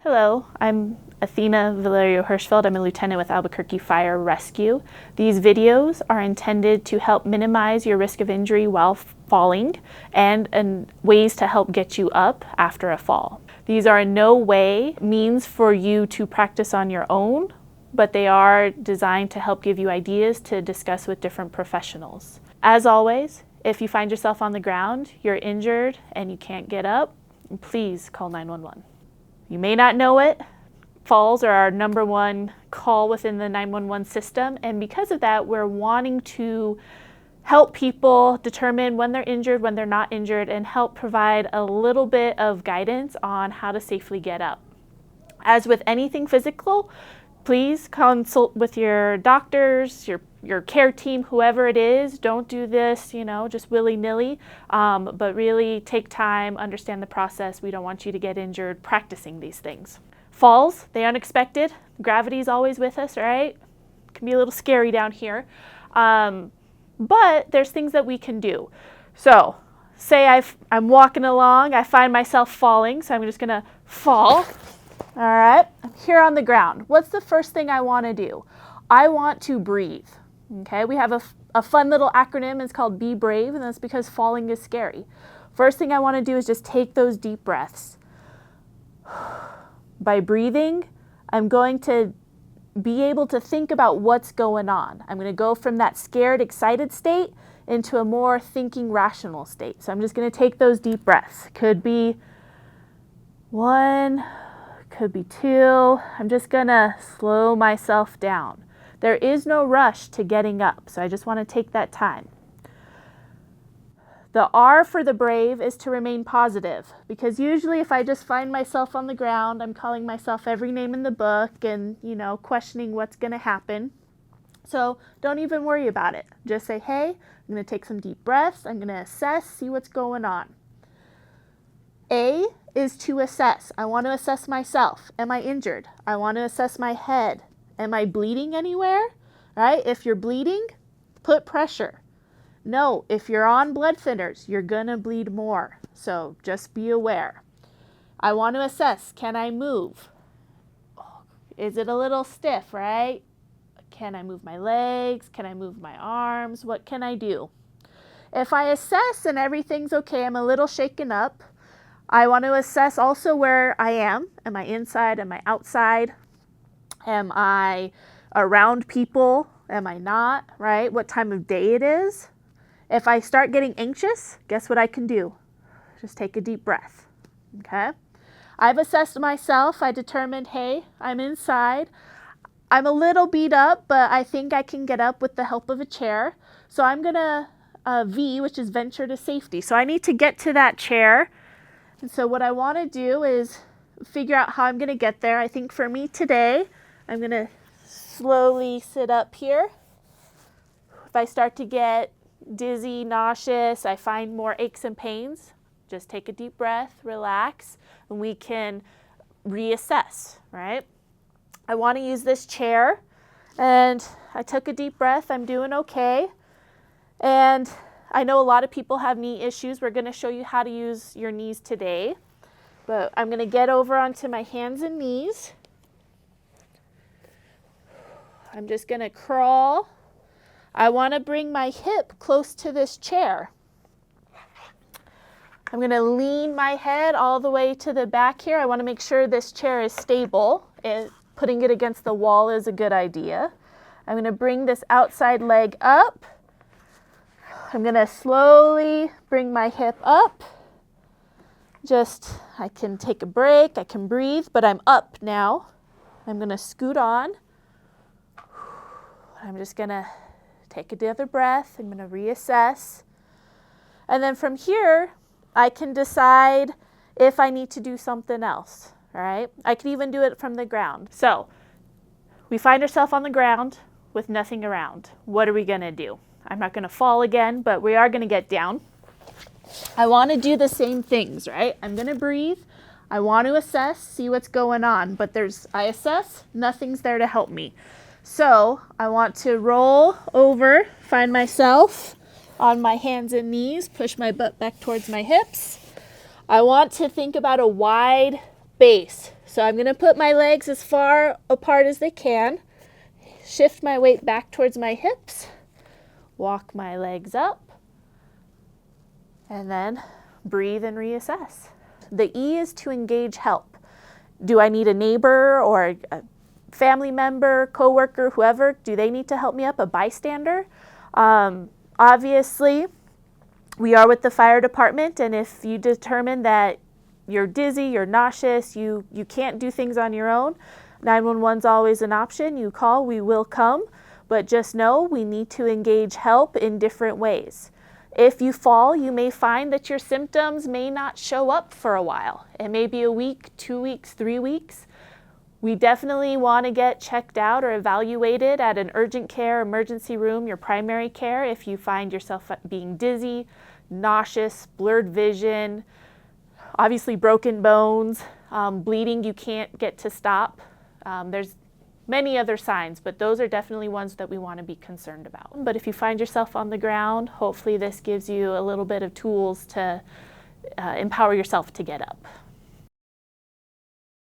Hello, I'm Athena Valerio Hirschfeld. I'm a lieutenant with Albuquerque Fire Rescue. These videos are intended to help minimize your risk of injury while falling and ways to help get you up after a fall. These are in no way means for you to practice on your own, but they are designed to help give you ideas to discuss with different professionals. As always, if you find yourself on the ground, you're injured, and you can't get up, please call 911. You may not know it, falls are our #1 call within the 911 system, and because of that, we're wanting to help people determine when they're injured, when they're not injured, and help provide a little bit of guidance on how to safely get up. As with anything physical, please consult with your doctors, your care team, whoever it is. Don't do this, just willy-nilly, but really take time, understand the process. We don't want you to get injured practicing these things. Falls, they unexpected. Gravity's always with us, right? It can be a little scary down here, but there's things that we can do. So, say I'm walking along, I find myself falling, so I'm just gonna fall. All right, I'm here on the ground. What's the first thing I want to do? I want to breathe. Okay, we have a fun little acronym. It's called Be Brave, and that's because falling is scary. First thing I want to do is just take those deep breaths. By breathing, I'm going to be able to think about what's going on. I'm going to go from that scared, excited state into a more thinking, rational state. So I'm just going to take those deep breaths. Could be 1, could be 2. I'm just gonna slow myself down. There is no rush to getting up, so I just want to take that time. The R for the brave is to remain positive, because usually if I just find myself on the ground, I'm calling myself every name in the book and, questioning what's going to happen. So don't even worry about it. Just say, hey, I'm going to take some deep breaths. I'm going to assess, see what's going on. A is to assess. I want to assess myself. Am I injured? I want to assess my head. Am I bleeding anywhere? Right? If you're bleeding, put pressure. No, if you're on blood thinners, you're going to bleed more. So just be aware. I want to assess, can I move? Is it a little stiff, right? Can I move my legs? Can I move my arms? What can I do? If I assess and everything's okay, I'm a little shaken up, I want to assess also where I am. Am I inside? Am I outside? Am I around people? Am I not? Right? What time of day it is? If I start getting anxious, guess what I can do? Just take a deep breath. Okay? I've assessed myself. I determined, hey, I'm inside. I'm a little beat up, but I think I can get up with the help of a chair. So I'm going to V, which is venture to safety. So I need to get to that chair. And so what I want to do is figure out how I'm going to get there. I think for me today, I'm going to slowly sit up here. If I start to get dizzy, nauseous, I find more aches and pains, just take a deep breath, relax, and we can reassess, right? I want to use this chair, and I took a deep breath. I'm doing okay. And I know a lot of people have knee issues. We're going to show you how to use your knees today. But I'm going to get over onto my hands and knees. I'm just going to crawl. I want to bring my hip close to this chair. I'm going to lean my head all the way to the back here. I want to make sure this chair is stable. Putting it against the wall is a good idea. I'm going to bring this outside leg up. I'm going to slowly bring my hip up. I can take a break, I can breathe, but I'm up now. I'm going to scoot on. I'm just going to take another breath. I'm going to reassess. And then from here, I can decide if I need to do something else, all right? I can even do it from the ground. So we find ourselves on the ground with nothing around. What are we going to do? I'm not going to fall again, but we are going to get down. I want to do the same things, right? I'm going to breathe. I want to assess, see what's going on, but I assess, nothing's there to help me. So I want to roll over, find myself on my hands and knees, push my butt back towards my hips. I want to think about a wide base. So I'm going to put my legs as far apart as they can, shift my weight back towards my hips, walk my legs up, and then breathe and reassess. The E is to engage help. Do I need a neighbor or a family member, coworker, whoever? Do they need to help me up? A bystander? Obviously, we are with the fire department, and if you determine that you're dizzy, you're nauseous, you can't do things on your own, 911 is always an option. You call, we will come, but just know we need to engage help in different ways. If you fall, you may find that your symptoms may not show up for a while. It may be a week, 2 weeks, 3 weeks. We definitely want to get checked out or evaluated at an urgent care, emergency room, your primary care if you find yourself being dizzy, nauseous, blurred vision, obviously broken bones, bleeding you can't get to stop. There's many other signs, but those are definitely ones that we want to be concerned about. But if you find yourself on the ground, hopefully this gives you a little bit of tools to empower yourself to get up.